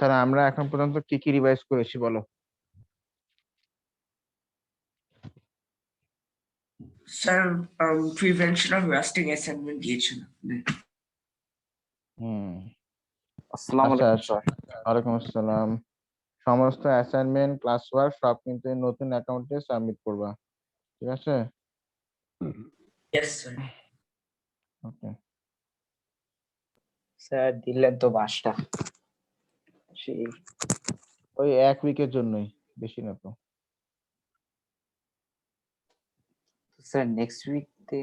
তাহলে আমরা এখন পর্যন্ত কি কি রিভাইজ করেছি বলো? Sir prevention of lasting assignment দিয়েছেন আপনি। আসসালামু আচ্ছা, আলাইকুম স্যার। ওয়ালাইকুম আসসালাম। সমস্ত অ্যাসাইনমেন্ট, ক্লাস ওয়ার্ক সব কিন্তু এই নতুন অ্যাকাউন্টে সাবমিট করবা, ঠিক আছে? Yes sir. ওকে। স্যার দিলেন তো 5টা। সেই ওই এক উইকের জন্যই, বেশি না তো। স্যার নেক্সট উইক তে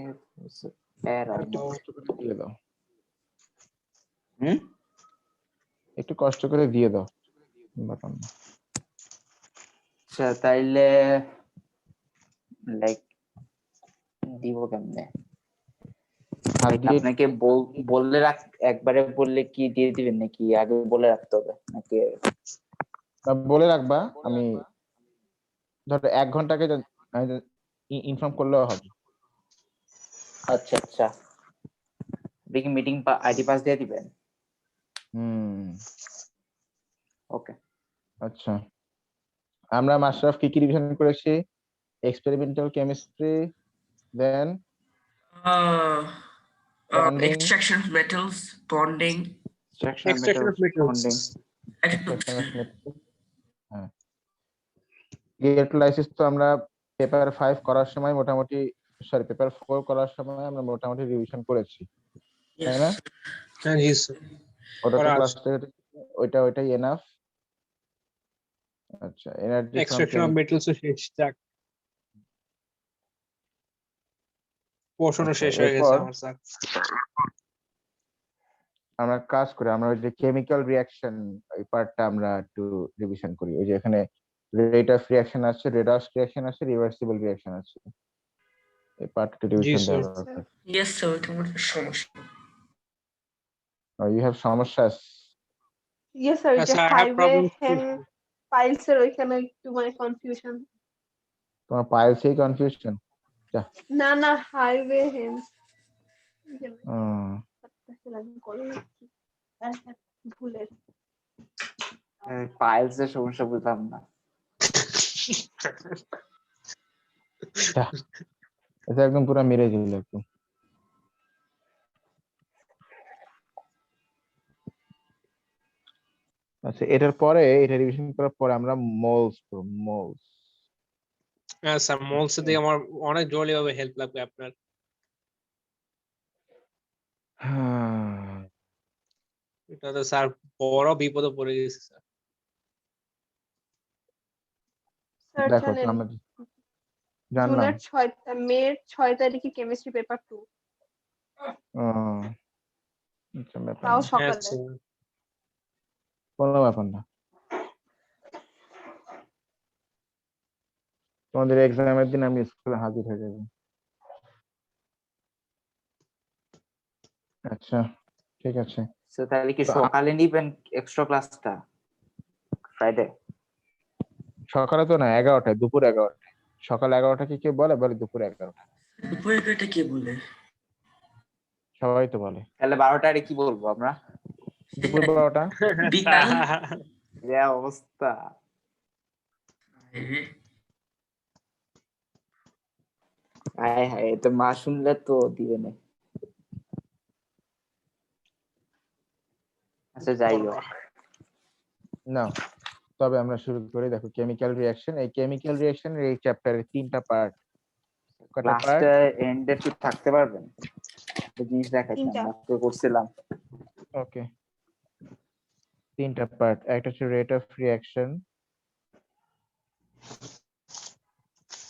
একটু কষ্ট করে দিয়ে দাও, হুম একটু কষ্ট করে দিয়ে দাও বাটন। স্যার তাইলে লাইক দিব কেমনে? হাত দিয়ে আপনাকে বললে একবারে বললে কি দিয়ে দিবেন নাকি আগে বলে রাখতে হবে নাকি? বলে রাখবা, আমি ধরো 1 ঘন্টাকে ইনফর্ম করলেও হবে। আচ্ছা আচ্ছা, দেখি মিটিং আইডি পাস দিয়ে দিবেন। ওকে। আচ্ছা, আমরা মাশরাফ কি কি রিভিশন করেছি? Experimental chemistry, then bonding, extraction of metals, bonding, Extraction of metals. extraction of metals, হ্যাঁ। ইলেকট্রোলাইসিস তো আমরা পেপার 5 করার সময় মোটামুটি, সরি পেপার 4 করার সময় আমরা মোটামুটি রিভিশন করেছি, তাই না? And his ওটা তো করা ক্লাস আছে। থেকে ওইটাই এনাফ। আচ্ছা, এনার্জি extraction of metals শেষ যাক। পোর্শনও শেষ হয়ে গেছে আমার স্যার। আমরা কাজ করি, আমরা ওই যে কেমিক্যাল রিঅ্যাকশন এই পার্টটা আমরা একটু রিভিশন করি। ওই যে এখানে রেট অফ রিঅ্যাকশন আছে, রেডাক্স রিঅ্যাকশন আছে, রিভার্সিবল রিঅ্যাকশন আছে, এই পার্টটা রিভিশন দেওয়া দরকার। yes sir, তোমার সমস্যা। ইউ হ্যাভ সমস্যা? Yes sir, Yes, এটা I have highway problems hem too. Files এর ওইখানে একটু মানে কনফিউশন। তোমার পাইলসেই কনফিউশন? না না, হাইওয়ে হেম ভুলের ফাইলস এর সমস্যা বুঝলাম না। এটা একদম পুরো মেরে দিল একদম। আচ্ছা, এটার পরে এটা রিভিশন করার পরে আমরা মোলস মোলস। হ্যাঁ স্যার, মোলস দিয়ে আমার অনেক জরুরি ভাবে হেল্প লাগবে আপনার। এটা তো স্যার বড় বিপদে পড়ে গেছে স্যার। স্যার দেখো জানেন আমরা জানলাম জুনের 6 তারিখে কেমিস্ট্রি পেপার 2, তাও হ্যাঁ সকালে। স্যার। কোনো ব্যাপার না, তোমাদের এক্সামের দিন আমি স্কুলে হাজির হয়ে যাব। আচ্ছা ঠিক আছে। স্যার তাহলে কি সকালে নিবেন এক্সট্রা ক্লাসটা ফ্রাইডে? সকালে তো না, 11টায়, দুপুর 11টায়। সকাল 11টা কি কেউ বলে? বলে দুপুর 11টা। দুপুরে এটা কে বলে? সবাই তো বলে তাহলে 12টায় কি বলবো আমরা? দুপুর 12টা। বিকাল। যা অবস্থা! হায় হায়, এটা মা শুনলে তো দিবে না। আচ্ছা যাই হোক না, তবে আমরা শুরু করি। দেখো কেমিক্যাল রিঅ্যাকশন, এই কেমিক্যাল রিঅ্যাকশনের এই চ্যাপ্টারের 3টা পার্ট। কয়টা পার্ট? ক্লাসটা এন্ডে একটু থাকতে পারবেন? একটা জিনিস দেখাইতাম, 3টা। আজকে করছিলাম। ওকে, 3টা পার্ট। একটা হচ্ছে রেট অফ রিঅ্যাকশন,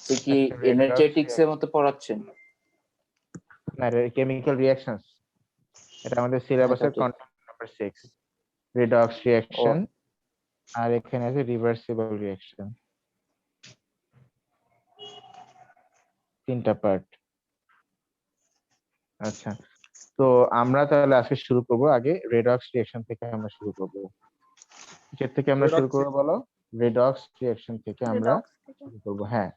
তো কি এনার্জেটিক্স এর মতো পড়াচ্ছেন? না কেমিক্যাল রিঅ্যাকশনস, এটা আমাদের সিলেবাসের ঠিক। Content number 6। রিডক্স রিঅ্যাকশন, আর এখানে আছে রিভার্সিবল রিঅ্যাকশন। 3টা পার্ট। আচ্ছা, তো আমরা তাহলে আজকে শুরু করব। আগে রেডক্স রিঅ্যাকশন থেকে আমরা শুরু করব। কিসের থেকে আমরা শুরু করব বলো? রেডক্স রিঅ্যাকশন থেকে আমরা শুরু করব। হ্যাঁ,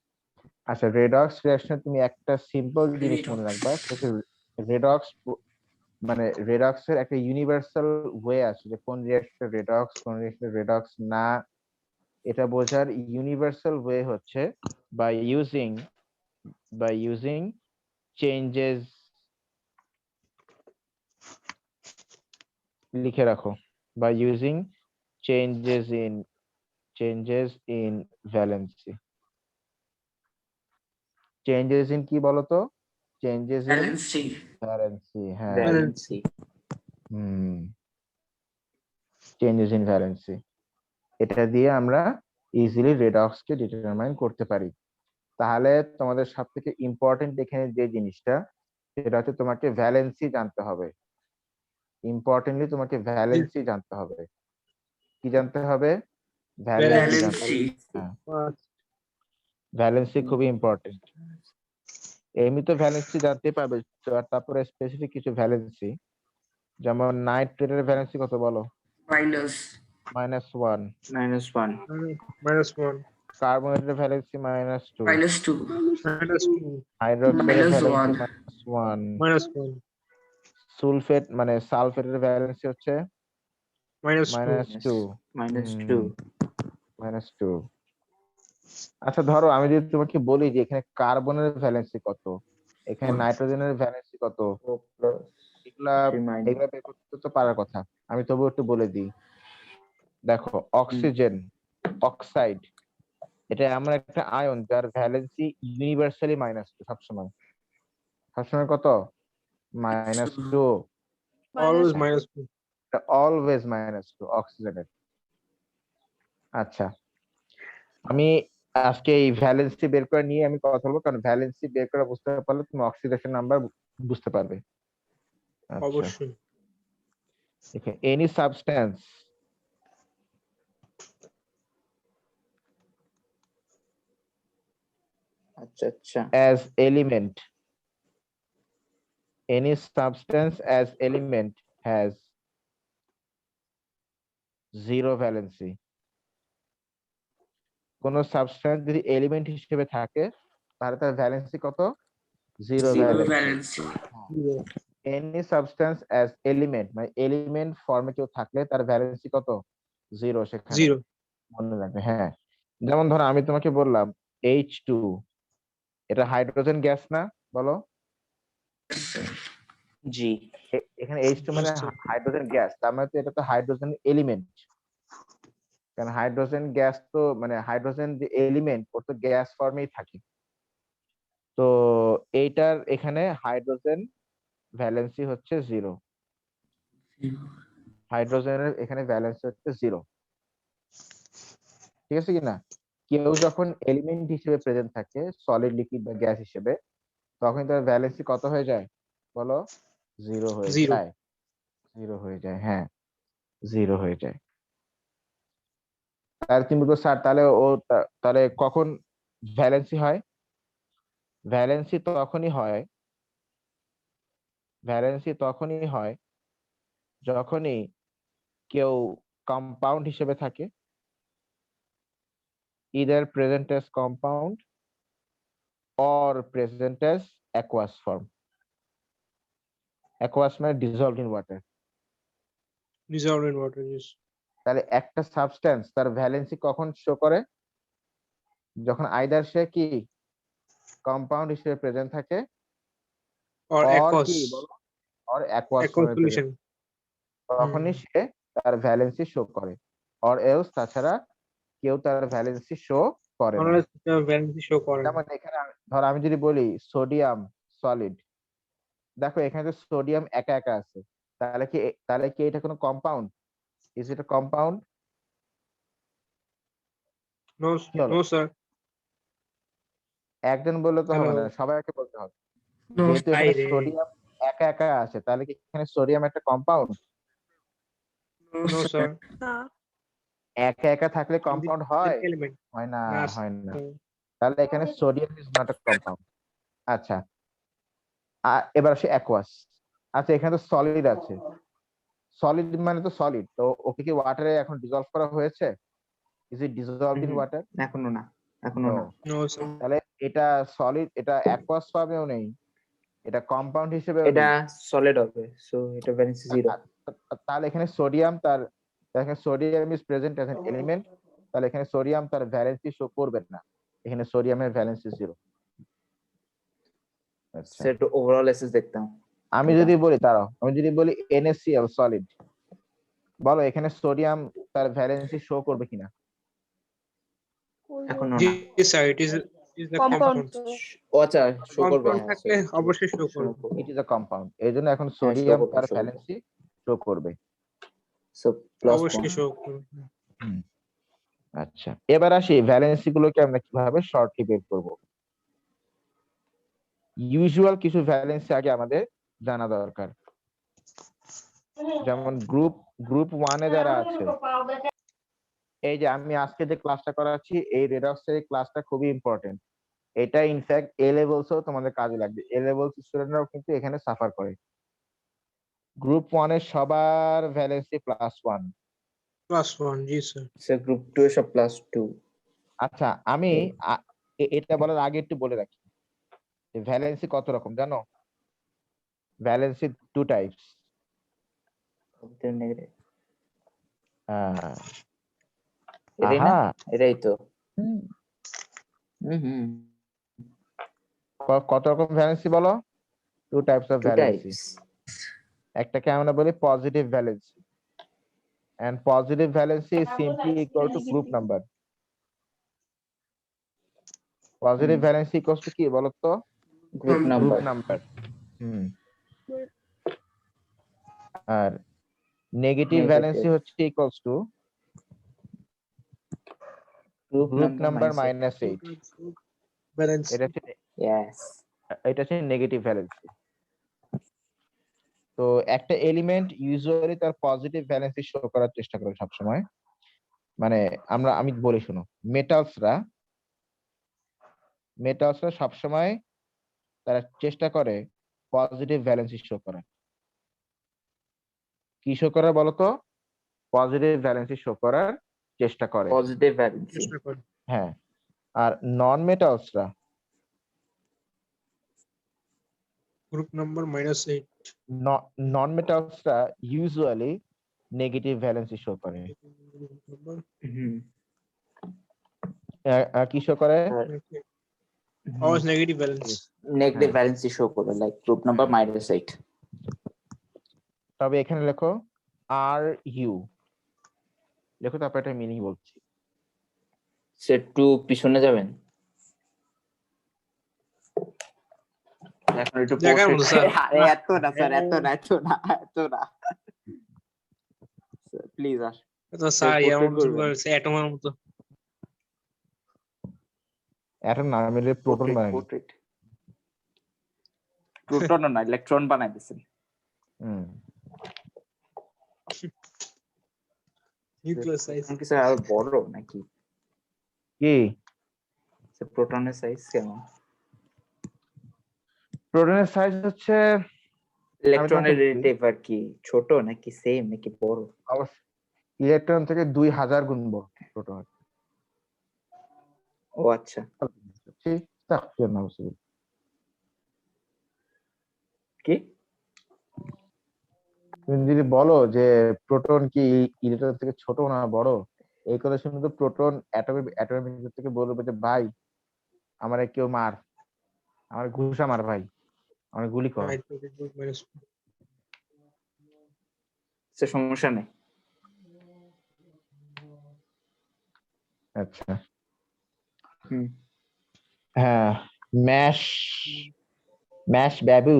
আচ্ছা, রেডক্স রিঅ্যাকশনে তুমি একটা সিম্পল জিনিস মনে রাখবা, সেটা রেডক্স মানে রেডক্সের একটা ইউনিভার্সাল ওয়ে আছে যে কোন রিঅ্যাকশন রেডক্স কোন রিঅ্যাকশন রেডক্স না, এটা বোঝার ইউনিভার্সাল ওয়ে হচ্ছে বাই ইউজিং চেঞ্জেস, লিখে রাখো, by using changes in valency. Changes in কি বলতো? Changes in Valency. ভ্যালেন্সি। হ্যাঁ, ভ্যালেন্সি। চেঞ্জেস ইন ভ্যালেন্সি, এটা দিয়ে আমরা ইজিলি রেডক্স কে ডিটারমাইন করতে পারি। তাহলে তোমাদের সব থেকে ইম্পর্টেন্ট এখানে যে জিনিসটা, সেটা হচ্ছে তোমাকে ভ্যালেন্সি জানতে হবে। ইম্পর্টেন্টলি তোমাকে ভ্যালেন্সি জানতে হবে। কি জানতে হবে? ভ্যালেন্সি জানতে হবে। Valency. ভ্যালেন্সি খুবই ইম্পর্টেন্ট। এমনি তো ভ্যালেন্সি জানতে পারবে, তারপরে স্পেসিফিক কিছু ভ্যালেন্সি, যেমন নাইট্রেটের ভ্যালেন্সি কত বলো? Minus. -1। -1 -1 কার্বনেটের ভ্যালেন্সি -2। -2. -2 হাইড্রোক্সাইডের -1. ভ্যালেন্সি -1। -1 সুলফেট মানে সালফেটের ভ্যালেন্সি হচ্ছে -2 -2। -2। আচ্ছা ধরো আমি যদি তোমাকে বলি যে এখানে কার্বনের ভ্যালেন্সি কত, এখানে নাইট্রোজেনের ভ্যালেন্সি কত, এগুলা এগুলা বের করতে তো পারার কথা, আমি তবু একটু বলে দিই। দেখো অক্সিজেন, অক্সাইড, এটা এমন একটা আয়ন যার ভ্যালেন্সি ইউনিভার্সালি -2 সবসময়। সবসময় কত? -2। always -2 অলওয়েজ -2 অক্সিজেনের। আচ্ছা, আমি আজকে এই ভ্যালেন্সি বের করে নিয়ে আমি কথা বলবো, কারণ ভ্যালেন্সি বের করে বুঝতে পারলে তুমি অক্সিডেশন নাম্বার বুঝতে পারবে। আচ্ছা, অবশ্যই। এনি সাবস্টেন্স আচ্ছা আচ্ছা as element, any substance as element has zero valency। কোন সাবস্টেন্স যদি এলিমেন্ট হিসেবে থাকে তাহলে তার ভ্যালেন্সি কত? Zero Zero valency. valency. Any substance as element মানে এলিমেন্ট ফর্মে কেউ থাকলে তার ভ্যালেন্সি কত? জিরো। সেখানে 0 মনে রাখবে। হ্যাঁ, যেমন ধরো আমি তোমাকে বললাম H2, এটা হাইড্রোজেন গ্যাস না? বলো। জি এখানে H2 মানে নিশ্চয়ই। হাইড্রোজেন গ্যাস, তার মানে তো এটা তো হাইড্রোজেন এলিমেন্ট। কারণ হাইড্রোজেন গ্যাস তো মানে হাইড্রোজেন যে এলিমেন্ট ও তো গ্যাস ফর্মেই থাকে। তো এইটার এখানে হাইড্রোজেন ভ্যালেন্সি হচ্ছে 0। হাইড্রোজেনের এখানে ভ্যালেন্সি হচ্ছে 0। ঠিক আছে কিনা? কেউ যখন এলিমেন্ট হিসেবে প্রেজেন্ট থাকে, সলিড, লিকুইড বা গ্যাস হিসেবে, তখন তার ভ্যালেন্সি কত হয়ে যায় বলো? 0 হয়ে 0 যায়। 0 হয়ে যায়, হ্যাঁ 0 হয়ে যায়। তাহলে তুমি বলতো স্যার তাহলে তাহলে কখন ভ্যালেন্সি হয়? ভ্যালেন্সি তখনই হয় যখনই কেউ কম্পাউন্ড হিসেবে থাকে, either present as compound or present as aqueous form। aqueous মানে dissolved in water। dissolved in water, yes। তাহলে একটা সাবস্টেন্স তার ভ্যালেন্সি কখন শো করে? যখন আইদার সে কি কম্পাউন্ড হিসেবে প্রেজেন্ট থাকে or or aqueous কি বলো, or aqueous aqueous form solution। তখনই সে তার ভ্যালেন্সি শো করে, or else তাছাড়া কেউ তার ভ্যালেন্সি শো করে না। Unless the valency show করে না। যেমন এখানে ধর আমি যদি বলি সোডিয়াম সলিড, দেখো এখানে তো সোডিয়াম একা একা আছে, তাহলে কি এটা কোনো compound? Is it a compound? No, চলো, no sir। একজন বললে তো হবে Hello। না, সবাইকে বলতে হবে। No, যেহেতু এখানে আরে। সোডিয়াম একা একা আছে, তাহলে কি এখানে সোডিয়াম একটা compound? No no, sir। sir. না একা একা থাকলে কম্পাউন্ড হয়? element হয় না, না হয় না। sir। তাহলে এখানে sodium is not a compound. আচ্ছা, এবার আসি অ্যাকুয়াস। আচ্ছা, এখানে তো সলিড আছে, সলিড মানে তো সলিড, তো ওকে কি ওয়াটারে এখন ডিসলভ করা হয়েছে? Is it dissolved in water? এখনো না No। No sir। তাহলে এটা সলিড, এটা অ্যাকুয়াস ফর্মেও নেই, এটা কম্পাউন্ড হিসেবে এটা সলিড হবে, সো এটা ভ্যালেন্সি 0। তাহলে এখানে সোডিয়াম এখানে sodium is present as an element, তাহলে এখানে সোডিয়াম তার ভ্যালেন্সি শো করবে না, এখানে সোডিয়ামের ভ্যালেন্সি 0। আচ্ছা, সেট ওভারঅল এসএস দেখতাম। আমি যদি বলি দাঁড়াও, আমি যদি বলি NaCl সলিড, বলো এখানে সোডিয়াম তার ভ্যালেন্সি শো করবে কিনা? এখন না, Yes, sir. It is the compound compound. ও আচ্ছা শো করবে, Compound থাকলে অবশ্যই show করবে। ইট ইজ আ কম্পাউন্ড, এই জন্য এখন show সোডিয়াম করবে, তার show করবে। ভ্যালেন্সি শো করবে। সো প্লাস অবশ্যই show করবে। আচ্ছা, এবার আসি ভ্যালেন্সি গুলোকে আমরা কিভাবে শর্টলি বের করব। ইউজুয়াল কিছু ভ্যালেন্সি আগে আমাদের জানা দরকার, যেমন গ্রুপ 1 এ যারা আছে, এই যে আমি আজকে যে ক্লাসটা করাচ্ছি এই রেডক্সের ক্লাসটা খুবই ইম্পর্টেন্ট। এটা ইনফ্যাক্ট এ লেভেলসও তোমাদের কাজে লাগবে, এ লেভেলস স্টুডেন্টরাও কিন্তু এখানে সাফার করে। গ্রুপ 1 এর সবার ভ্যালেন্সি +1। +1, জি স্যার। সো গ্রুপ 2 এর সব +2। আচ্ছা, আমি এটা বলার আগে একটু বলে রাখি যে ভ্যালেন্সি কত রকম জানো? Valency 2 types. এটাই না, আহা, এটাই তো। হুম, হুম, কত রকম ভ্যালেন্সি বলো? 2 টাইপস অফ 2 ভ্যালেন্সি। টাইপস। একটাকে আমরা বলি positive valency, and positive valency is simply equal to group number. Positive valency equals to কি বলতো? Group group number. number. আর নেগেটিভ ভ্যালেন্সি হচ্ছে equals to group number minus 8. Balance. এটা হচ্ছে yes. Negative valency. তো একটা এলিমেন্ট ইউজুয়ালি তার positive valency show করার চেষ্টা করে সবসময়। মানে আমি বলি শোনো, মেটালসরা সবসময় তারা চেষ্টা করে পজিটিভ ভ্যালেন্সি শো করার। কি শো করার বলতো? পজিটিভ ভ্যালেন্সি শো করার চেষ্টা করে। Positive valency. হ্যাঁ, আর নন মেটালসরা Group number -8. নন মেটালসরা ইউজুয়ালি নেগেটিভ ভ্যালেন্সি শো করে। হুম। কি শো করে? Always negative balance. Negative valency show করবে, লাইক গ্রুপ নাম্বার -8। তবে এখানে লেখো RU, লেখো, তারপর এটা মিনিং বলছি। সেট 2 পিছনে যাবেন। এখন একটু জায়গার মতো, স্যার। আরে এত না স্যার, এত না প্লিজ আস। তো স্যার portrait এমন করবেন। বলছে অ্যাটমের মতো। অ্যাটম না মিলে প্রোটন বানাই। প্রোটন না, ইলেকট্রন বানাই দিছেন। Nucleus size. কি স্যার আরো বড় নাকি? কি প্রোটনের সাইজ কেমন? প্রোটনের সাইজ হচ্ছে ইলেকট্রনের রিলেটিভ আর কি, ছোট নাকি সেম নাকি বড়? ইলেকট্রন থেকে 2000 গুণ বড় প্রোটন। ও আচ্ছা। কি তুমি যদি বলো যে প্রোটন কি ইলেকট্রন থেকে ছোট না বড়, এই কথা শুনে তো প্রোটন অ্যাটমের ভিতর থেকে বলবে যে ভাই আমারে কেউ মার, আমার ঘুষা মার ভাই, আমার গুলি কর। সমস্যা নেই। আচ্ছা, হ্যাঁ, ম্যাশ বাবু।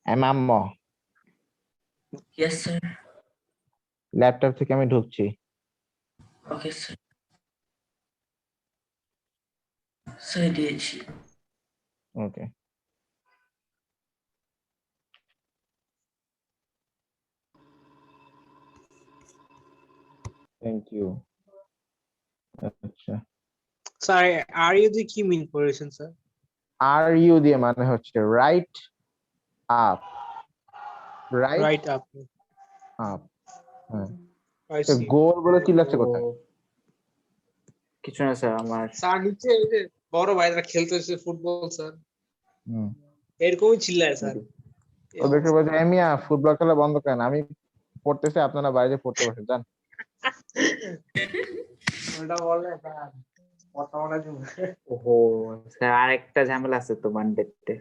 আম্মা, Yes, sir. ল্যাপটপ থেকে আমি ঢুকছি। Okay, sir. Sir, দিয়েছি। ওকে, থ্যাংক ইউ। আচ্ছা, স্যার আর ইউ কি মিন করেছেন স্যার? RU দিয়ে মানে হচ্ছে right up, right up. Up. হ্যাঁ, I see. গোল বলে চিল্লাচ্ছে কোথায়? কিছু না স্যার আমার স্যার নিচে ওই যে বড় ভাইরা খেলতেছে ফুটবল স্যার হুম এরকমই চিল্লায় স্যার ও দেখে বলছে মিয়া ফুটবল খেলা বন্ধ করেন, আমি পড়তেছি, আপনারা বাইরে পড়তে বসে যান। ওটা বলে স্যার কথা বলা যাবে ওহো স্যার আরেকটা ঝামেলা আছে তো মানডেতে।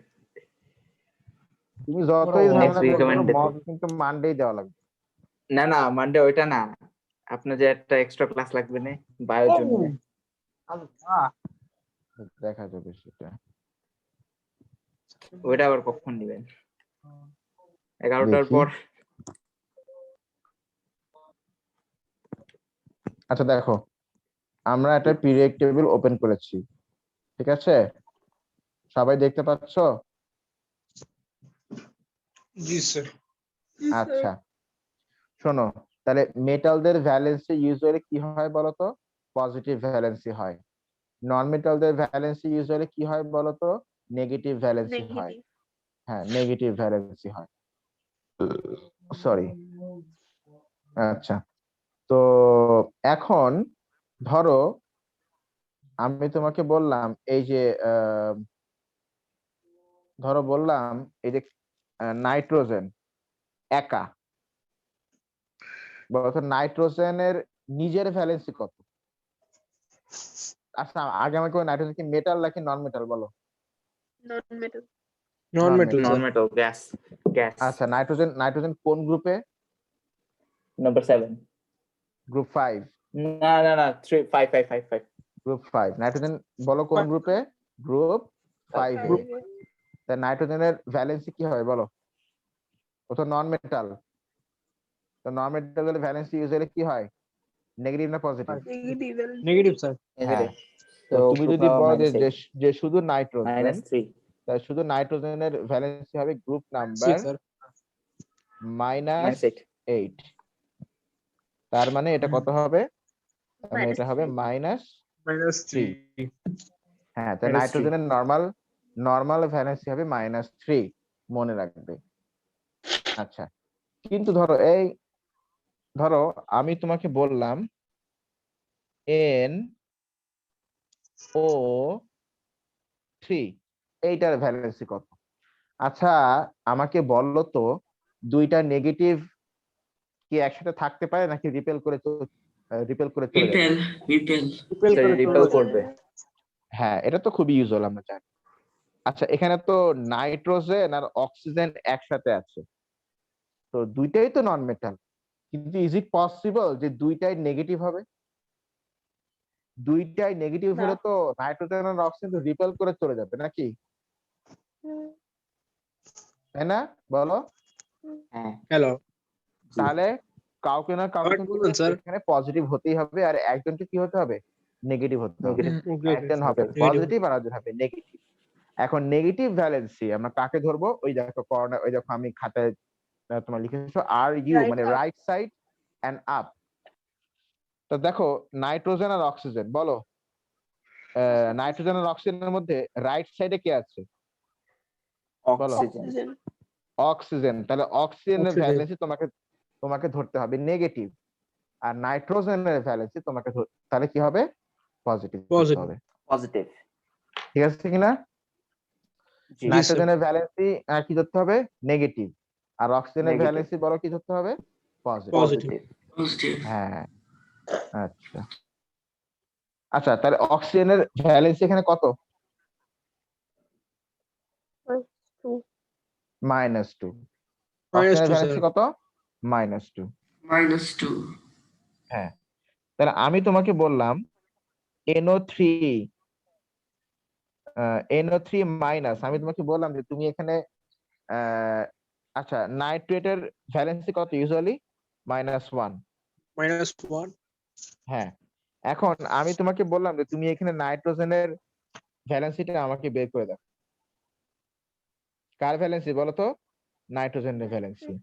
তুমি যতই Next ঝামেলা week করো Monday তে। মক কিন্তু মানডেই দেওয়া লাগবে। না মানডে ওইটা না, আপনার যে একটা এক্সট্রা ক্লাস লাগবে না বায়োর জন্য, আল্লাহ দেখা যাবে সেটা। ওইটা আবার কখন নেবেন? 11টার দেখি। পর? আচ্ছা দেখো, আমরা একটা পিরিয়ড টেবিল ওপেন করেছি, ঠিক আছে? সবাই দেখতে পাচ্ছ? জি স্যার আচ্ছা শোনো, তাহলে মেটালদের ভ্যালেন্সি ইউজুয়ালি কি হয় বলতো? পজিটিভ ভ্যালেন্সি হয়। নন মেটালদের ভ্যালেন্সি ইউজুয়ালি কি হয় বলতো? নেগেটিভ ভ্যালেন্সি হয়। নেগেটিভ। হ্যাঁ, নেগেটিভ ভ্যালেন্সি হয়। সরি। আচ্ছা, তো এখন ধরো আমি তোমাকে বললাম এই যে ধরো বললাম এই যে নাইট্রোজেন একা, বলতো নাইট্রোজেনের নিজের ভ্যালেন্সি কত? আচ্ছা আগে আমাকে নাইট্রোজেন কি মেটাল নাকি নন মেটাল বলো? Non metal. Non Non-metal। Metal non sir metal gas আচ্ছা নাইট্রোজেন কোন গ্রুপে? নাম্বার 7। গ্রুপ 5। না 3 5 5 5 5 গ্রুপ 5 নাইট্রোজেন বলো কোন গ্রুপে? গ্রুপ 5 এ। ফাইভে। তা নাইট্রোজেনের ভ্যালেন্সি কি হয় বলো? ও তো নন মেটাল, তো নন মেটালের ভ্যালেন্সি ইউজুয়ালি কি হয়? নেগেটিভ না পজিটিভ? নেগেটিভ। নেগেটিভ স্যার হ্যাঁ, তো তো তুমি যদি বলো যে শুধু নাইট্রোজেন, -3 তাহলে শুধু নাইট্রোজেনের ভ্যালেন্সি হবে গ্রুপ নাম্বার 6 স্যার -8। 8 তার মানে এটা কত হবে? তার মানে Minus এটা হবে 3। -3। -3 হ্যাঁ, তাই -3 নাইট্রোজেনের নরমাল ভ্যালেন্সি হবে -3, মনে রাখবে। আচ্ছা, কিন্তু ধরো আমি তোমাকে বললাম NO3, এইটার ভ্যালেন্সি কত? আচ্ছা আমাকে বললো তো দুইটা নেগেটিভ কি একসাথে থাকতে পারে নাকি রিপেল করে চলে যাবে? Repel. রিপেল করবে। হ্যাঁ, এটা তো খুবই ইউজুয়াল, আমরা জানি। আচ্ছা এখানে তো নাইট্রোজেন আর অক্সিজেন একসাথে আছে, তো দুইটাই তো নন মেটাল, কিন্তু ইজ ইট পসিবল যে দুইটাই নেগেটিভ হবে? দুইটাই নেগেটিভ না। হলে তো নাইট্রোজেন আর অক্সিজেন তো রিপেল করে চলে যাবে নাকি, তাই না বলো? হ্যাঁ হ্যালো তাহলে কাউকে না কাউকে কিন্তু বলুন স্যার এখানে পজিটিভ হতেই হবে, আর একজনকে কি হতে হবে? নেগেটিভ হতে হবে। নেগেটিভ একজন হবে পজিটিভ আর একজন হবে নেগেটিভ। এখন নেগেটিভ ভ্যালেন্সি আমরা কাকে ধরবো? ওই দেখো কর্নার, ওই দেখো আমি খাতায় তোমার লিখেছো RU, Right মানে up. Right side end up. তো দেখো নাইট্রোজেন আর অক্সিজেন বলো, নাইট্রোজেন আর অক্সিজেনের মধ্যে রাইট সাইডে কে আছে বলো? Oxygen oxygen. তাহলে অক্সিজেনের Oxygen। ভ্যালেন্সি তোমাকে ধরতে হবে নেগেটিভ, আর নাইট্রোজেনের ভ্যালেন্সি তোমাকে তাহলে কি হবে? পজিটিভ ধরতে হবে। পজিটিভ ঠিক আছে কিনা? জি নাইট্রোজেনের ভ্যালেন্সি কি ধরতে হবে? নেগেটিভ, আর অক্সিজেনের Negative। ভ্যালেন্সি বলো কি ধরতে হবে? পজিটিভ। Positive Positive. হ্যাঁ, আচ্ছা আচ্ছা, তাহলে অক্সিজেনের ভ্যালেন্সি এখানে কত? -2। -2। -2 অক্সিজেনের স্যার ভ্যালেন্সি কত? -2। -2. হ্যাঁ, তাহলে আমি তোমাকে বললাম NO3 মাইনাস, আমি তোমাকে বললাম যে তুমি এখানে আচ্ছা নাইট্রেটের ভ্যালেন্সি কত ইউজুয়ালি? -1। -1 হ্যাঁ, এখন আমি তোমাকে বললাম যে তুমি এখানে নাইট্রোজেনের ভ্যালেন্সিটা আমাকে বের করে দাও। কার ভ্যালেন্সি বলো তো? নাইট্রোজেনের ভ্যালেন্সি।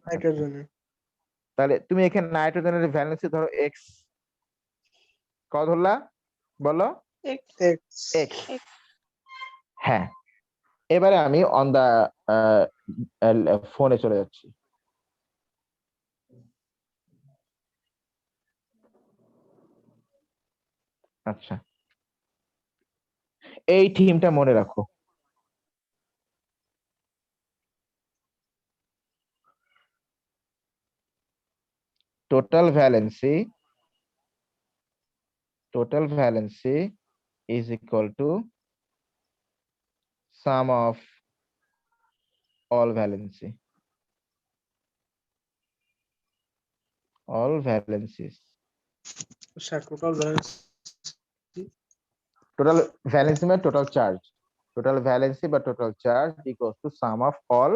নাইট্রোজেনের তাহলে তুমি এখানে নাইট্রোজেনের ভ্যালেন্সি ধরো x, কত ধরলা বলো? X। x। হ্যাঁ, এবারে আমি অন দা ফোনে চলে যাচ্ছি। আচ্ছা, এই থিমটা মনে রাখো। total valency is equal to sum of all valency, all valencies. Sir, total balance. total valency মানে total valency বা total charge equals to sum of all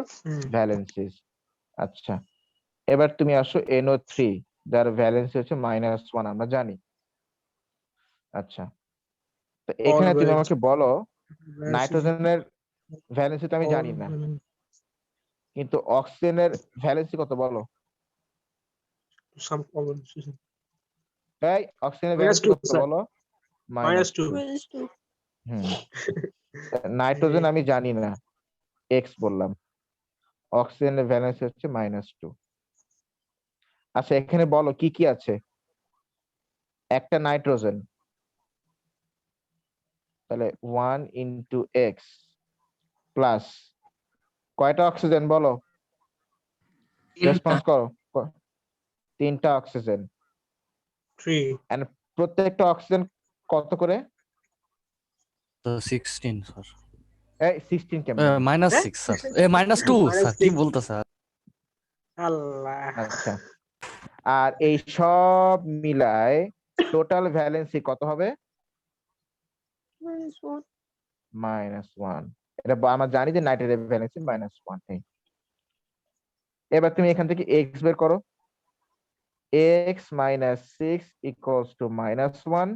valencies. আচ্ছা, এবার তুমি আসো NO3 যার ভ্যালেন্সি হচ্ছে -1 আমরা জানি। আচ্ছা, তো এখানে তুমি আমাকে বলো নাইট্রোজেনের ভ্যালেন্সি তো আমি জানি না, কিন্তু অক্সিজেনের ভ্যালেন্সি কত বলো? Some common. তাই অক্সিজেনের Minus ভ্যালেন্সি 2, কত sir. বলো? -2. -2. হুম, নাইট্রোজেন আমি জানি না, এক্স বললাম, অক্সিজেনের ভ্যালেন্সি হচ্ছে -2। আচ্ছা, এখানে বলো কি কি আছে? একটা নাইট্রোজেন, তাহলে 1 ইন্টু এক্স প্লাস কয়টা অক্সিজেন বলো? রেসপন্স করো। তিনটা অক্সিজেন। 3. এন্ড প্রত্যেকটা অক্সিজেন কত করে? তো 16 স্যার, এই 16 কেমনে? -6 স্যার, -2 স্যার, কি বলতো স্যার? আল্লাহ। আচ্ছা, আর এই সব মিলায় টোটাল ভ্যালেন্সি কত হবে? -1. -1। এটা আমরা জানি যে নাইট্রোজেনের ভ্যালেন্সি -1। এবার তুমি এখান থেকে এক্স বের করো। x -6 ইকুয়ালস টু -1,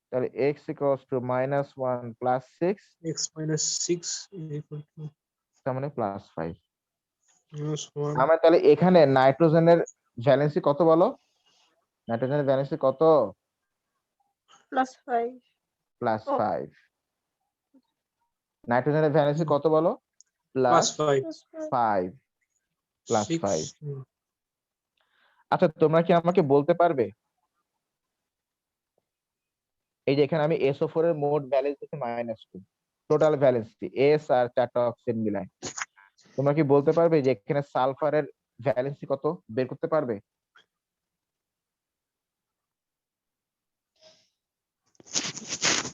তাহলে x equals to -1 plus 6, X minus 6 is equal to তার মানে +5। -1. আমরা তাহলে এখানে নাইট্রোজেনের ভ্যালেন্সি কত বলো? নাইট্রোজেনের ভ্যালেন্সি কত? +5. +5। নাইট্রোজেনের ভ্যালেন্সি কত বলো? +5. +5, +5। 6. আচ্ছা, তোমরা কি আমাকে বলতে পারবে এই যে এখানে আমি SO4 এর মোট ব্যালেন্স হচ্ছে -2, টোটাল ভ্যালেন্সি এস আর চারটা অক্সিজেন মিলায়, তোমরা কি বলতে পারবে যে এখানে সালফারের ভ্যালেন্সি কত বের করতে পারবে?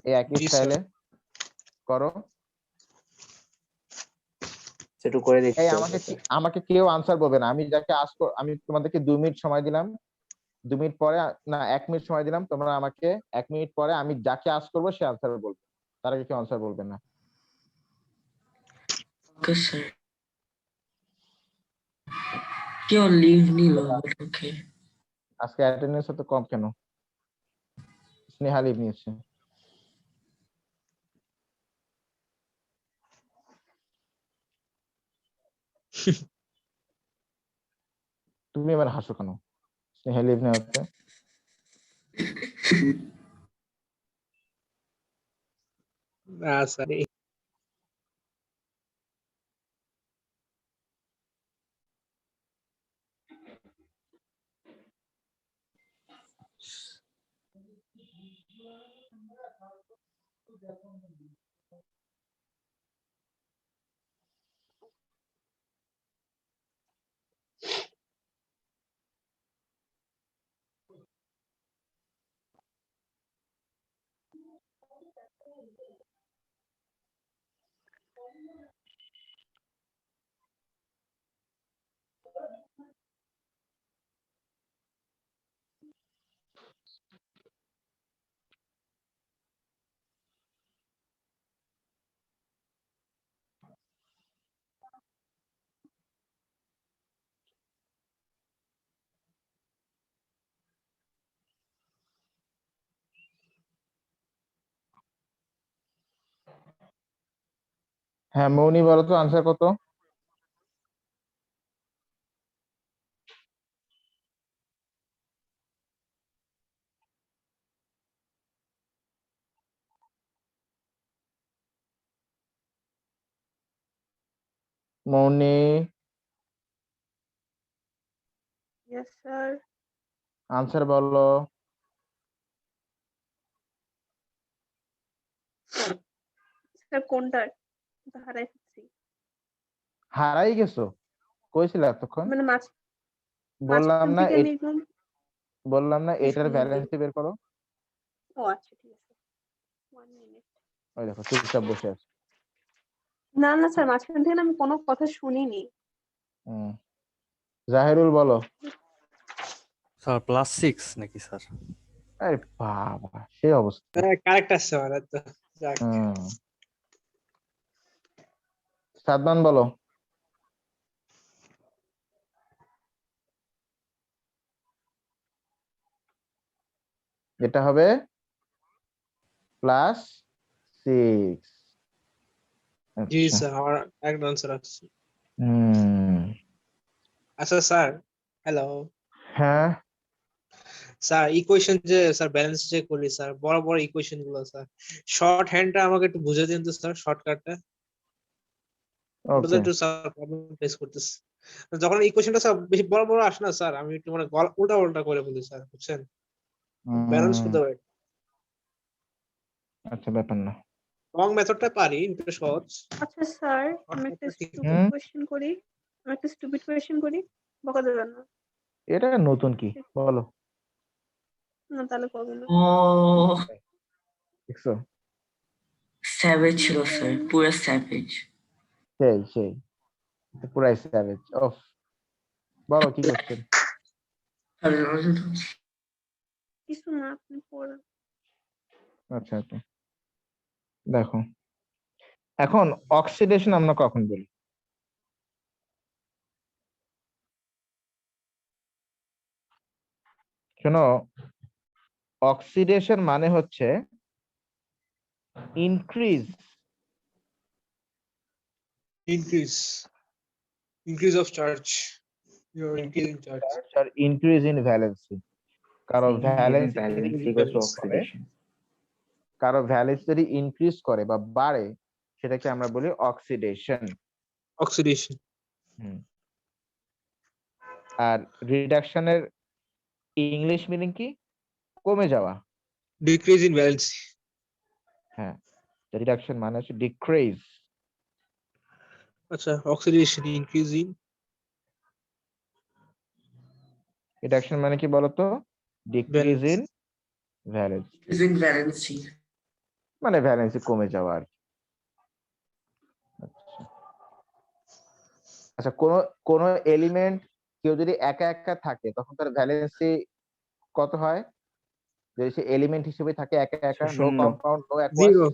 এই একই জি, স্টাইলে করো। সেটু করে দেখছি এই স্যার। আমাকে কেউ আনসার বলবে না, আমি যাকে আমি তোমাদেরকে 2 মিনিট সময় দিলাম, 2 মিনিট পরে না 1 মিনিট সময় দিলাম, তোমরা আমাকে 1 মিনিট পরে আমি যাকে আস্ক করবো সে আনসার বলবে, তার আগে কেউ আনসার বলবে না। Okay, sir. কেউ লিভ নিল, but okay. আজকে অ্যাটেন্ডেন্স তো কম কেন? স্নেহা লিভ নিয়েছে। তুমি এবার হাসো কেন? স্নেহা লিভ নেওয়াতে স্যার, হ্যাঁ, মৌনি বলো তো আনসার কত? মৌনি Yes, sir. আনসার বলো। স্যার কোনটার হারাই ফেলছি হারাই গেছো, কইছিল এতক্ষণ? মানে বললাম মাঝখান না থেকে আমি একদম বললাম না এটার শুনি ব্যালেন্সই বের করো। ও আচ্ছা ঠিক আছে 1 মিনিট ওই দেখো চুপচাপ বসে আছে। না না স্যার মাঝখান থেকে না আমি কোনো কথা শুনিনি হুম। জাহিরুল বলো। স্যার +6 নাকি স্যার? আরে বাবা সে অবস্থা। কারেক্ট আসছে আমার তো যাক। হুম। সাদমান বলো। এটা হবে +6। জি আচ্ছা। স্যার আমার একটা আনসার আসছে। হুম। আচ্ছা স্যার, হ্যালো হ্যাঁ স্যার, ইকুয়েশন যে স্যার ব্যালেন্স যে করলি স্যার, বড় বড় ইকুয়েশন গুলো স্যার, শর্ট হ্যান্ডটা আমাকে একটু বুঝে দিন তো স্যার, শর্টকাটটা। ওটা তো ওকে। একটু স্যার প্রবলেম ফেস করতেছে। যখন ইকুয়েশনটা স্যার বেশি বড় বড় আসে না স্যার, আমি একটু মানে উল্টা উল্টা করে বলি স্যার, বুঝছেন? ব্যালেন্স করতে পারি। আচ্ছা ব্যাপার না। রং মেথডটা পারি, এটা সহজ। আচ্ছা স্যার আমি একটা শর্টকাটটা ঠিক আছে। স্টুপিড হুম। কোয়েশ্চেন করি বকা দেবেন না এটা নতুন কি বলো। না তাহলে করবো না Oh, দেখছো? savage ছিল স্যার, পুরো savage। সেই পুরাই স্যাভেজ অফ। বলো কি কোশ্চেন? কিছু না আপনি পড়েন আচ্ছা আচ্ছা দেখো, এখন অক্সিডেশন আমরা কখন বলি? শোনো, অক্সিডেশন মানে হচ্ছে increase increase of charge, you're increasing charge. আর ইনক্রিজ ইন ভ্যালেন্সি। কারো valency Valence equals to oxidation. কারো ভ্যালেন্সি যদি ইনক্রিজ করে বা বাড়ে সেটাকে আমরা বলি অক্সিডেশন। Oxidation, আর রিডাকশনের ইংলিশ মিনিং কি? কমে যাওয়া। decrease in valency. হ্যাঁ, রিডাকশন মানে হচ্ছে ডিক্রিজ। আচ্ছা, oxidation increasing রিডাকশন মানে কি বলতো? Decrease valence. In valency, Using valency. মানে ভ্যালেন্সি কমে যাওয়া আর কি। আচ্ছা, কোন এলিমেন্ট কেউ যদি একা একা থাকে তখন তার ভ্যালেন্সি কত হয়? যদি সে এলিমেন্ট হিসেবে থাকে একা একা, নো শূন্য। Compound no aqueous, Zero.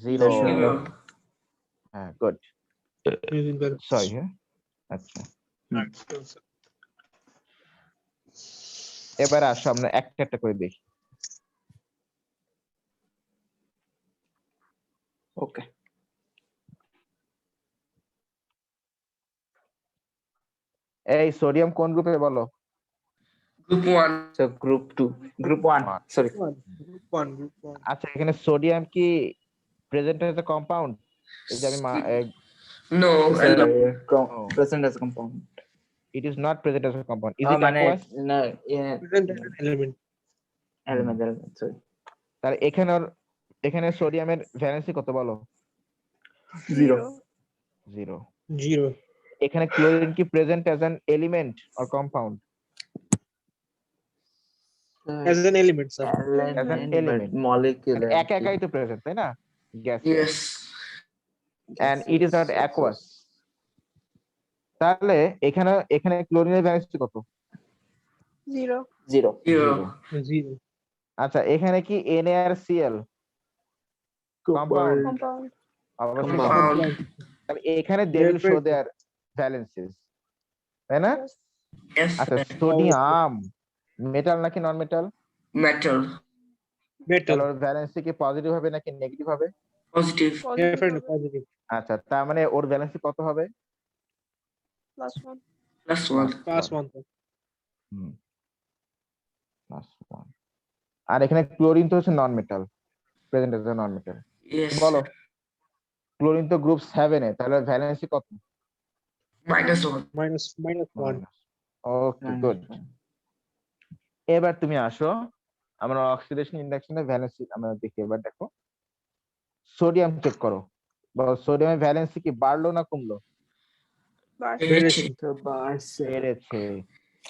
Zero. শূন্য। হ্যাঁ গুড, Using valence. সরি। হ্যাঁ আচ্ছা, এবার আসো আমরা একটা একটা করে দেখি। Okay. এই সোডিয়াম কোন গ্রুপে বলো? Group 1. So group 2. Group 1. One. Sorry. Group one. আচ্ছা, এখানে সোডিয়াম কি প্রেজেন্ট এজ এ কম্পাউন্ড? এই যে আমি No, It's no. Oh. present as a compound. it is not present as a compound. Is it মানে aqueous? না, yeah, Present as an element. element, sorry. তাহলে এখানে সোডিয়ামের ভ্যালেন্সি কত বলো? Zero. জিরো। Zero. এখানে ক্লোরিন কি present as an element or compound? As an element, sir. As an Element, element. but molecular. একা একাই তো প্রেজেন্ট, তাই না? Gas. Yes. and it is not aqueous. তাহলে এখানে ক্লোরিনের ভ্যালেন্সি কত? Zero Zero. Zero. আচ্ছা, এখানে কি NaCl কম্পাউন্ড? কম্পাউন্ড অবশ্যই Compound. compound। তাহলে এখানে they will show their valences, তাই না? Yes. আচ্ছা, সোডিয়াম মেটাল নাকি নন মেটাল? Metal. Metal. তাহলে ওর ভ্যালেন্সি কি পজিটিভ হবে নাকি নেগেটিভ হবে? Positive. Definitely positive. আচ্ছা, তার মানে ওর ভ্যালেন্সি কত হবে? +1 +1. Class one. +1। আর এখানে ক্লোরিন তো হচ্ছে non metal, present as non metal. Yes. বলো, ক্লোরিন তো গ্রুপ 7 এ, তাহলে ভ্যালেন্সি কত? -1. Minus one. Okay good. এবার তুমি আসো, আমরা অক্সিডেশন ইন্ডাকশনের ভ্যালেন্সি আমরা দেখি। এবার দেখো সোডিয়াম চেক করো, সোডিয়ামের ভ্যালেন্সি কি বাড়লো না কমলো? বেড়েছে। বেড়েছে।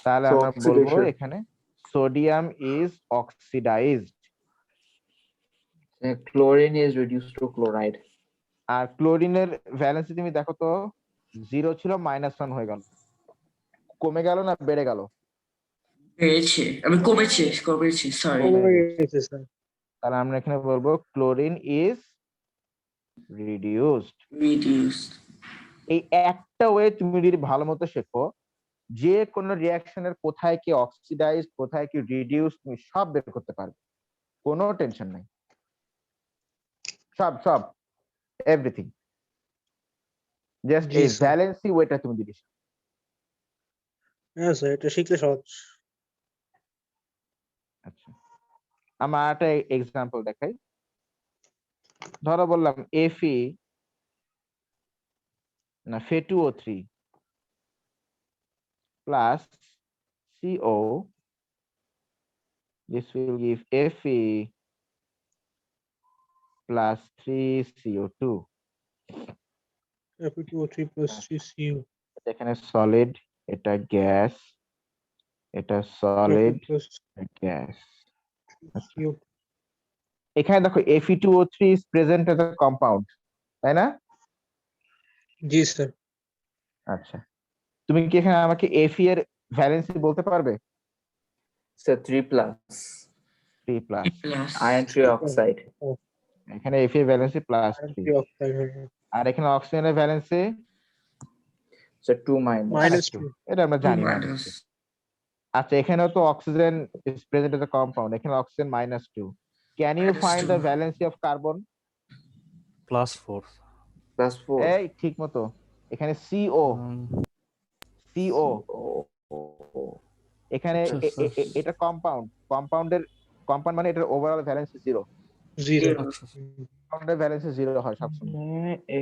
তাহলে So আমরা বলবো oxidation. এখানে sodium is oxidised. Chlorine is reduced to chloride. আর ক্লোরিনের ভ্যালেন্সি তুমি দেখো তো 0 ছিল -1 হয়ে গেল, কমে গেল না বেড়ে গেল? বেড়েছে, আমি কমেছে, সরি। কমে গেছে। গেছে স্যার। তাহলে আমরা এখানে বলবো ক্লোরিন ইজ রিডিউসড। রিডিউস। এই একটা ওয়ে তুমি যদি ভালো মতো শেখো, যে কোনো রিঅ্যাকশনের কোথায় কি অক্সিডাইজ কোথায় কি রিডিউস তুমি সব বের করতে পারবে, কোনো টেনশন নাই, সব এভরিথিং। জাস্ট জি এই স্যার। ভ্যালেন্সি ওয়েটা তুমি যদি শেখো। হ্যাঁ স্যার, এটা শিখলে সহজ। আচ্ছা, আমার একটা এক্সাম্পল দেখাই। ধরো বললাম Fe না Fe2O3 plus CO, this will give Fe plus 3CO2. Fe2O3 plus 3Cu. এখানে সলিড, এটা গ্যাস, এটা সলিড plus গ্যাস। 3Cu. এখানে দেখো Fe2O3 is present as a compound, তাই না? জি স্যার। আচ্ছা, তুমি কি এখানে আমাকে Fe এর ভ্যালেন্সি বলতে পারবে? So 3 plus 3 plus, plus iron trioxide. এখানে Fe এর ভ্যালেন্সি +3, আর এখানে অক্সিজেনের ভ্যালেন্সি So 2 minus. -2. এটা আমরা জানি না। মাইনাস। আচ্ছা, এখানেও তো oxygen is present as a compound, এখানে oxygen -2. Can you find the -2. valency of carbon? +4 Plus 4. এই ঠিক মতো, এখানে CO, এখানে আচ্ছা, স্যার। এটা কম্পাউন্ড মানে এটার ওভারঅল ভ্যালেন্সি 0, 0. আচ্ছা কম্পাউন্ডের ভ্যালেন্সি 0 হয় সবসময়।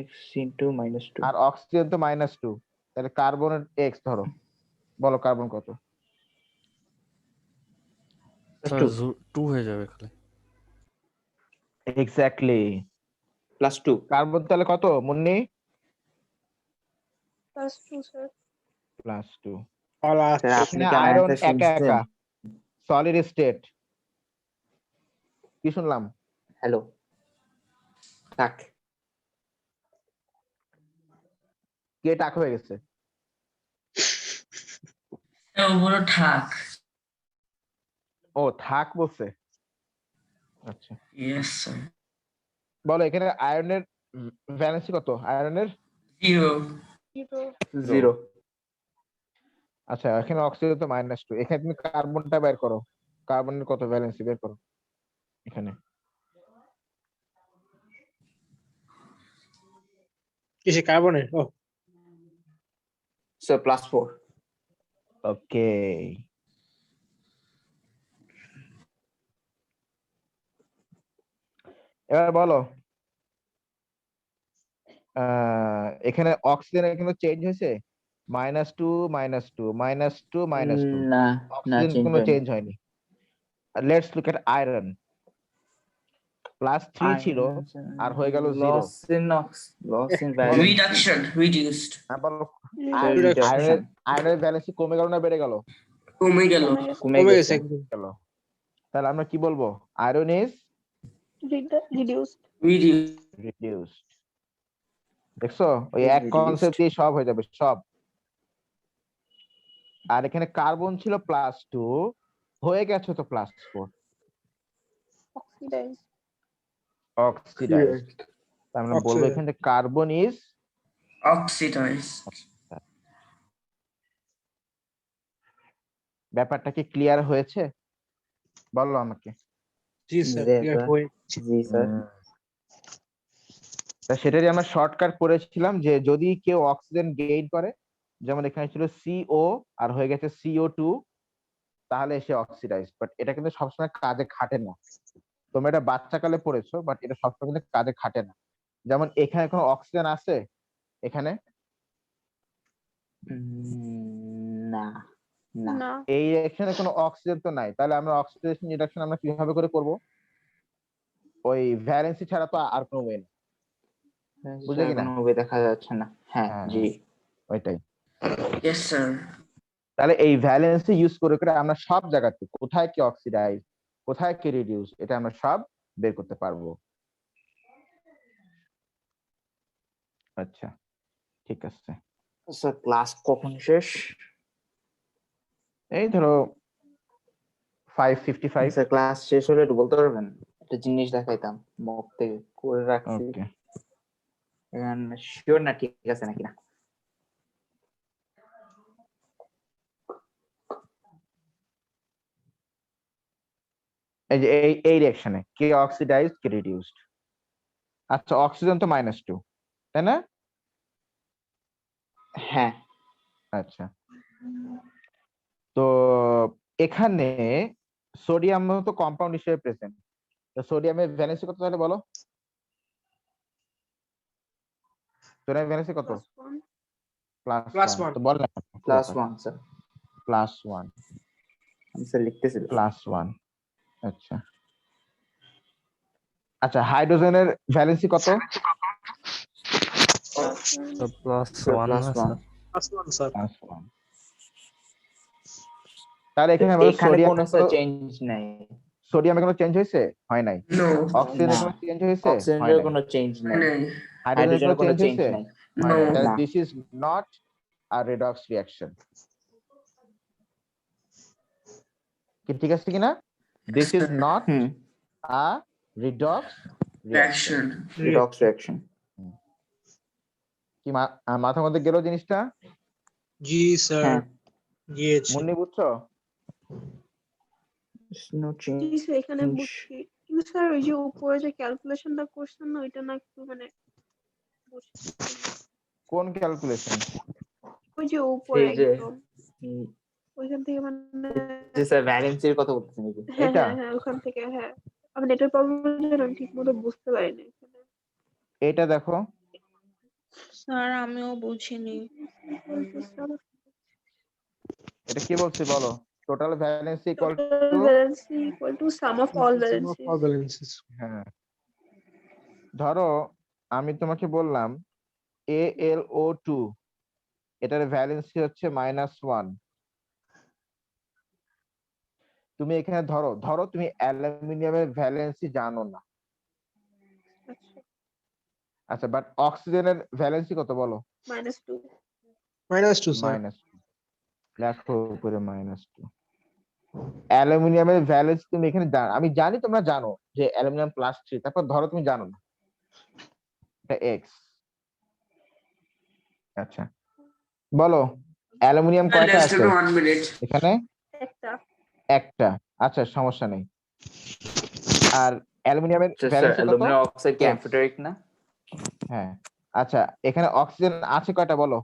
X into -2. আর অক্সিজেন তো -2, তাহলে কার্বনের x ধরো, বলো কার্বন কত? স্যার 2 হয়ে যাবে খালি। Exactly, Plus 2. কার্বন তাহলে কত মুন্নি? +2 স্যার। +2। Sir, আপনি এখানে কি আমার আয়রন answer একা শুনছেন? একা সলিড স্টেট, কি শুনলাম? Hello. Tak. কে টাক হয়ে গেছে? বড় ঠাক। ও থাক বলছে। আচ্ছা, ইয়েস স্যার। বলো এখানে আয়রনের ভ্যালেন্সি কত? আয়রনের 0। 0. আচ্ছা, এখানে অক্সিজেন তো -2, এখানে তুমি কার্বনটা বের করো, কার্বনের কত ভ্যালেন্সি বের করো এখানে। কিসে কার্বনের? ও So plus 4. ওকে, এবার বলো এখানে অক্সিজেন এখানে চেঞ্জ হয়েছে, -2 -2 -2 -2, না অক্সিজেন change কোনো হয়নি। চেঞ্জ হয়নি। লেটস লুক এট আয়রন, +3 ছিল আর হয়ে গেল 0। Loss in value. Reduction, reduced. বলো Reduction. আয়রনের ভ্যালেন্সি কমে গেল না বেড়ে গেল? কমে গেল। কমে কমে গেছে। গেছে একদম। গেল। তাহলে আমরা কি বলবো? Iron is reduced. রিডিউসড। দেখছো, ওই Is এক reduced. কনসেপ্ট দিয়ে সব হয়ে যাবে সব। আর এখানে কার্বন ছিল +2, হয়ে গেছে তো +4, অক্সিডাইজ। অক্সিডাইজড। আমরা বলবো Oxidized. এখানে কার্বন ইজ অক্সিডাইজড। ব্যাপারটা কি ক্লিয়ার হয়েছে? বলো আমাকে। জি স্যার, জি, ক্লিয়ার স্যার। হয়ে জি স্যার। তা সেটারই আমরা শর্টকাট করেছিলাম যে যদি কেউ অক্সিজেন গেইন করে, যেমন এখানে ছিল CO আর হয়ে গেছে CO2, তাহলে সে অক্সিডাইজ। বাট এটা কিন্তু সবসময় কাজে খাটে না, তোমরা এটা বাচ্চাকালে পড়েছো, বাট এটা সবসময় কিন্তু কাজে খাটে না। যেমন এখানে কোনো অক্সিজেন আছে এখানে? না না না। এই রিঅ্যাকশনে কোনো অক্সিজেন তো নাই, তাহলে আমরা অক্সিডেশন রিডাকশন আমরা কিভাবে করে করব? ওই ভ্যালেন্সি ছাড়া তো আর কোনো ওয়ে না। বুঝলে কিনা? কোনো ওয়ে দেখা যাচ্ছে না। হ্যাঁ হ্যাঁ, জি। ওইটাই। Yes, sir. তাহলে এই ভ্যালেন্সি ইউজ করে করে আমরা সব জায়গাতে কোথায় কি অক্সিডাইজ, কোথায় কি রিডিউস, এটা আমরা সব বের করতে পারবো। আচ্ছা, ঠিক আছে। স্যার ক্লাস কখন শেষ? এই ধরো 5:55। স্যার ক্লাস শেষ হলে একটু বলতে পারবেন? একটা জিনিস দেখাইতাম, মক থেকে করে রাখছি। ওকে, শিওর না ঠিক আছে নাকি না? এই যে এই রিঅ্যাকশনে কে অক্সিডাইজ কে রিডিউসড। আচ্ছা, অক্সিজেন তো -2, তাই না? হ্যাঁ। আচ্ছা, তো এখানে সোডিয়াম তো কম্পাউন্ড হিসেবে প্রেজেন্ট। তো সোডিয়ামের ভ্যালেন্সি কত তাহলে বলো? সোডিয়ামের ভ্যালেন্সি কত? +1 +1। তো বল না +1 স্যার। +1 আমি স্যার লিখতেছিল। +1। আচ্ছা আচ্ছা, হাইড্রোজেনের ভ্যালেন্সি কত? স্যার +1 না +1 স্যার? +1 স্যার। +1। তাহলে এখানে আমরা এখানে কোনো স্যার চেঞ্জ নাই। সোডিয়ামে কোনো চেঞ্জ হয়েছে? হয় নাই। No. অক্সিজেনে না। কোনো চেঞ্জ হয়েছে? হয় অক্সিজেনের নাই। কোনো চেঞ্জ নাই। No. হাইড্রোজেনে হাইড্রোজেনের কোনো কোনো চেঞ্জ চেঞ্জ হয়েছে? নাই। হয় নাই। No. তাহলে না। This is not a redox reaction. কি ঠিক আছে কিনা? This is not hmm. A redox reaction. Reaction. Redox reaction. কি মাথার মধ্যে গেল জিনিসটা? জি স্যার, হ্যাঁ। গিয়েছে। মুন্নি বুঝছো? No change. জি স্যার, এখানে বুঝছি। কিন্তু স্যার ওই যে উপরে যে ক্যালকুলেশনটা করছেন না, ওইটা না একটু মানে বুঝছি না। কোন ক্যালকুলেশন? ওই যে উপরে এই যে একদম ওইখান থেকে মানে যে স্যার ভ্যালেন্সির কথা বলতেছেন নাকি? হ্যাঁ এটা? হ্যাঁ হ্যাঁ ওখান থেকে হ্যাঁ। আমি নেটের প্রবলেমের জন্য আমি ঠিক মতো বুঝতে পারিনি এখানে। এটা দেখো, স্যার আমিও বুঝিনি। এটা কি বলছে বলো? Total valency equal Total to, valency equal to sum of all Sum of all valencies. valencies. হ্যাঁ, ধরো আমি তোমাকে বললাম AlO2, এটার ভ্যালেন্সি হচ্ছে -1। তুমি এখানে ধরো তুমি অ্যালুমিনিয়ামের ভ্যালেন্সি জানো না। আচ্ছা, আচ্ছা, বাট অক্সিজেনের ভ্যালেন্সি কত বলো? -2. -2 স্যার। -2। লেখো উপরে -2। অ্যালুমিনিয়ামের ভ্যালেন্সি তুমি এখানে আমি জানি তোমরা জানো যে অ্যালুমিনিয়াম +3, তারপর ধরো তুমি জানো না, এটা X। আচ্ছা, বলো অ্যালুমিনিয়াম কয়টা Less আছে than 1 minute. এখানে? একটা একটা। আচ্ছা, সমস্যা নেই। আর অ্যালুমিনিয়ামের স্যার ভ্যালেন্সি কত? অ্যালুমিনিয়াম অক্সাইড কি X। অ্যামফিটেরিক না? হ্যাঁ। আচ্ছা, এখানে অক্সিজেন আছে কয়টা বলো?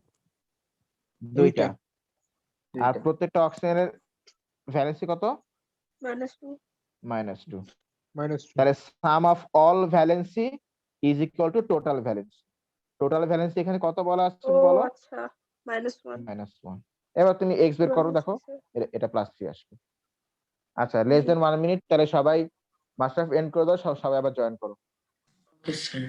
2টা। আর প্রত্যেকটা অক্সিজেনের ভ্যালেন্সি কত? -2. -2। -2। তাহলে sum of all valency is equal to total valency. Total valency এখানে কত বলা আছে ও বলো? আচ্ছা, -1. -1। এবার তুমি এক্স বের করো, দেখো এটা +3 আসবে। আচ্ছা, লেস দেন 1 মিনিট। তাহলে সবাই মাস্টার এন্ড করে দাও, সবাই আবার জয়েন করো। Okay, sir.